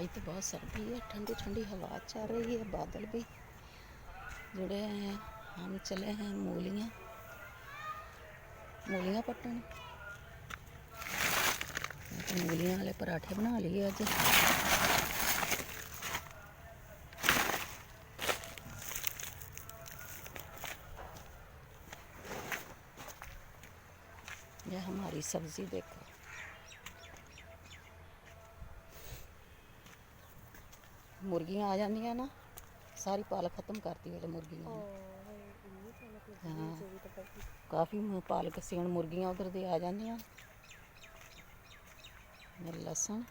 आज तो बहुत सर्दी है, ठंडी ठंडी हवा चल रही है, बादल भी जुड़े हैं। हम चले हैं मूलियाँ पट्टन। तो मूलियाँ वाले पराठे बना लिए अज। ये हमारी सब्जी देखो, मुर्गियाँ आ जाती ना, सारी पालक खत्म करती है मुर्गियाँ। हाँ, काफ़ी पालक सीण मुर्गियाँ उधर दे आ जाती। लहसुन,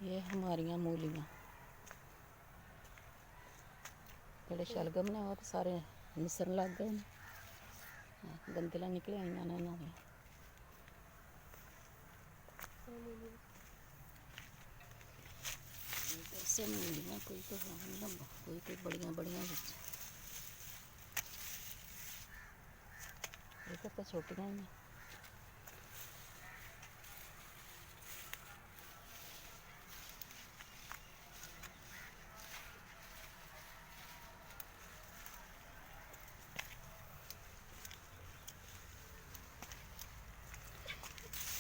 ये हमारियाँ मूलियाँ बड़े शलगम ने, वो तो सारे निसरन लग गए। गंदला निकल आई ना उन्होंने। ऐसे मूलियाँ कोई तो लंबा, कोई बड़ियाँ बड़ियाँ इधर तो छोटियाँ ही।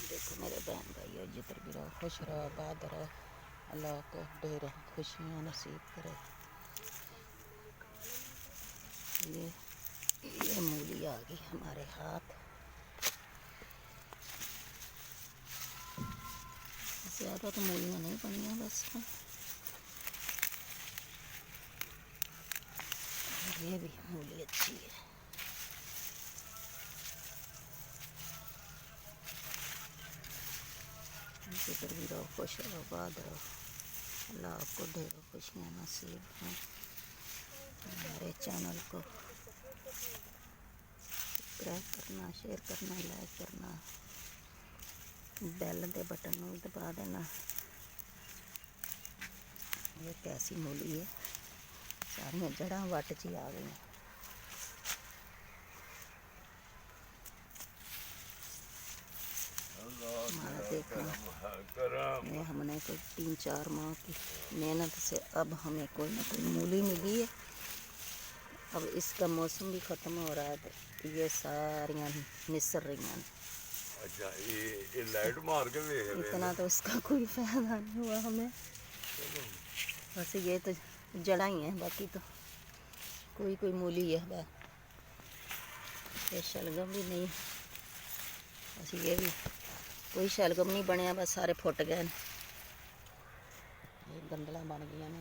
देखो मेरे बहन भाई, जिधर भी रहो खुश रहो, आबाद रहो, अल्लाह को ढेर खुशियाँ नसीब करे। ये मूली आ गई हमारे हाथ। ज़्यादा तो मूलियाँ नहीं बनियाँ बस। ये भी मूली अच्छी है। जिधर भी रहो खुश रहो, आबाद रहो, अल्लाह आपको ढेरों खुशियाँ नसीब हैं। हमारे चैनल को सब्सक्राइब करना, शेयर करना, लाइक करना, बैल के बटन को दबा देना। ये कैसी मूली है, सारिया जड़ा वट च आ गई। हमारा देखना, ये हमने कोई 3-4 माह की मेहनत से अब हमें कोई ना कोई मूली मिली है। अब इसका मौसम भी ख़त्म हो रहा है, तो ये सारियाँ निसर रही हैं। अच्छा, ये लाइट मार के इतना तो उसका कोई फायदा नहीं हुआ हमें, बस ये तो जड़ा ही है, बाकी तो कोई मूली है बस। ये शलगम भी नहीं, बस ये भी कोई शलगम नहीं बनया, बस सारे फुट गए। गंदला बन गई ने।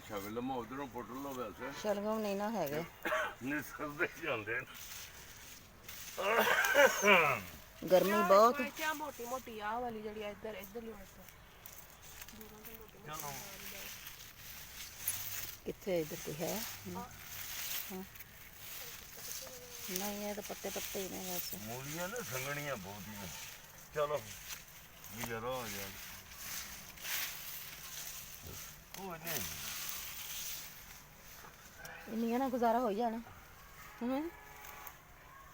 शलगम उधरों पुट लो, वैसे शलगम नहीं ना है निसरते जाते। गर्मी बहुत। मोटी मोटी आ वाली जड़ी इधर इधर ही चलो कितने इधर कोई है? हाँ। नहीं है तो पत्ते पत्ते ही नहीं वैसे। मूलियाँ ना संगनियाँ बहुत ही। चलो गुजारा हो जाए। इन्नियां ना गुजारा हो जाना।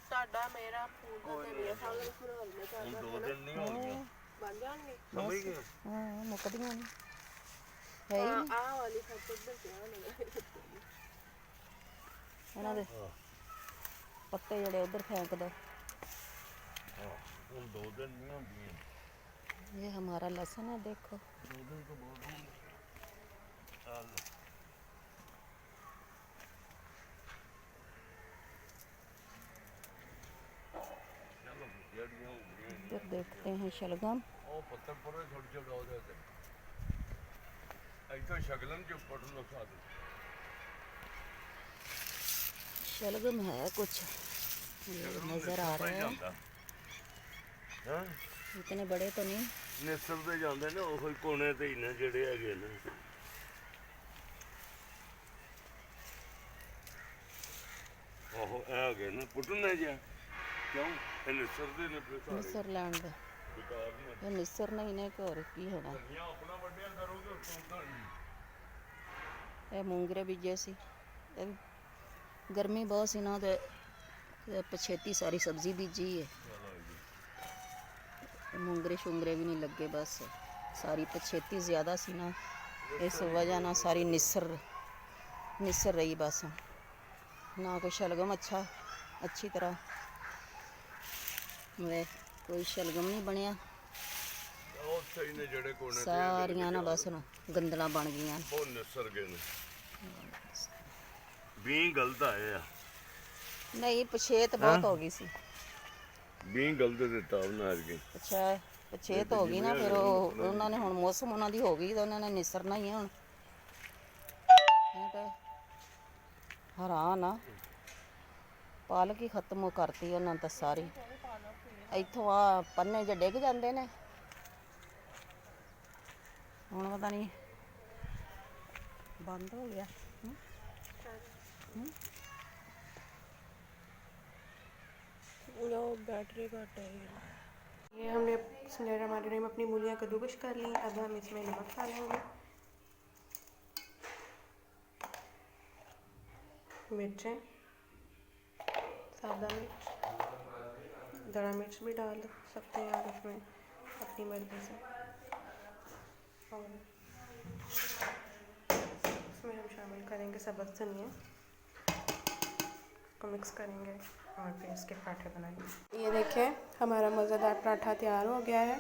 साडा मेरा फूल ते मेरा साल फूल में ਹੁਣ 2 ਦਿਨ ਨਹੀਂ ਹੋਣਗੇ, बन जाएंगे। समझ गए? हाँ मुकदियां नहीं है ही नहीं। आ वाली सब उधर से इन्हां दे पत्ते जड़े उधर फेंक दो। ਹੁਣ 2 दिन नहीं होंगी। ये हमारा लहसुन है, देखो 2 दिन तो बहुत होंगे। चल चलो जड़ियाँ हो गई। इधर देखते हैं शलगम। ਉਹ ਪੱਤਰ ਪਰੇ ਛੋਟੇ ਛੋਟੇ ਉਹਦੇ ਤੇ ਇੱਥੋਂ ਸ਼ਗਲਨ ਚ ਪਟ ਲੋ ਸਾਦੇ। शलगम है कुछ, ये नजर आ रहे हैं। ਹਾਂ इतने बड़े तो नहीं। ਨਿਸਰਦੇ ਜਾਂਦੇ ਨੇ ਉਹ ਹੀ ਕੋਨੇ ਤੇ ਹੀ ਨੇ ਜਿਹੜੇ ਹੈਗੇ ਨੇ। ਉਹ ਇਹ ਹੈਗੇ ਨੇ ਪੁੱਟਣੇ ਜਿਹਾ ਕਿਉਂ ਇਹ ਨਿਸਰਦੇ ਨੇ ਫਿਰ ਸਾਰੇ निसर लैंड दे, ਬੇਕਾਰ ਨੇ। ये निसर नहीं ने घर की होना। ਧਨੀਆ ਆਪਣਾ ਵੱਡਿਆ ਕਰੋਗੇ ਉਦੋਂ ਨਹੀਂ। ये मूंगरे बीजे सी, ये भी गर्मी बहुत सी ना, तो पछेती सारी सब्जी बीजी है। ਚਲੋ ਜੀ मूंगरे शूंगरे भी नहीं लगे बस। ਸਾਰੀ ਪਛੇਤੀ ਜ਼ਿਆਦਾ ਸੀ ਨਾ, ਇਸ ਵਜ੍ਹਾ ਨਾਲ ਸਾਰੀ ਨਿਸਰ ਰਹੀ ਬਸ। ਨਾ ਕੋਈ ਸ਼ਲਗਮ ਅੱਛੀ ਤਰ੍ਹਾਂ ਵੇ, ਕੋਈ ਸ਼ਲਗਮ ਨਹੀਂ ਬਣਿਆ। ਉਹ ਸਹੀ ਨੇ ਜਿਹੜੇ ਕੋਨੇ ਤੇ ਸਾਰੀਆਂ ਨਾ ਬਸ ਨਾ ਗੰਦਲਾਂ ਬਣ ਗਈਆਂ। ਉਹ ਨਿਸਰ ਗਏ ਨੇ। ਵੀ ਗਲਤ ਆਏ ਆ। ਨਹੀਂ ਪਛੇਤ ਬਹੁਤ ਹੋ ਗਈ ਸੀ। ਵੀ ਗਲਤ ਦਿੱਤਾ ਉਹਨਾਂ ਅੱਜ ਅੱਛਾ ਪਛੇਤ ਹੋ ਗਈ ਨਾ, ਫਿਰ ਉਹਨਾਂ ਨੇ ਹੁਣ ਮੌਸਮ ਉਹਨਾਂ ਦੀ ਹੋ ਗਈ ਤਾਂ ਉਹਨਾਂ ਨੇ ਨਿਸਰਨਾ ਹੀ ਆ ਹੁਣ। ਇਹ ਤਾਂ ਹਰਾ ਨਾ ਪਾਲਕ ਹੀ ਖਤਮ ਕਰਤੀ ਉਹਨਾਂ ਤਾਂ ਸਾਰੀ। ਇੱਥੋਂ ਆ ਪੰਨੇ ਜਿਹੇ ਡਿੱਗ ਜਾਂਦੇ ਨੇ, ਹੁਣ ਪਤਾ ਨਹੀਂ ਬੰਦ ਹੋ ਗਿਆ। लो बैटरी घट है। ये हमने बिस्मिल्लाह रहमान रहीम अपनी मूलियाँ कद्दूकश कर ली। अब हम इसमें नमक डालेंगे, मिर्चें, सादा मिर्च, दड़ा मिर्च भी डाल सकते हैं आप इसमें अपनी मर्ज़ी से। और इसमें हम शामिल करेंगे सब्ज़ धनिया को मिक्स करेंगे और फिर इसके पराठे बनाएंगे। ये देखें हमारा मज़ेदार पराठा तैयार हो गया है।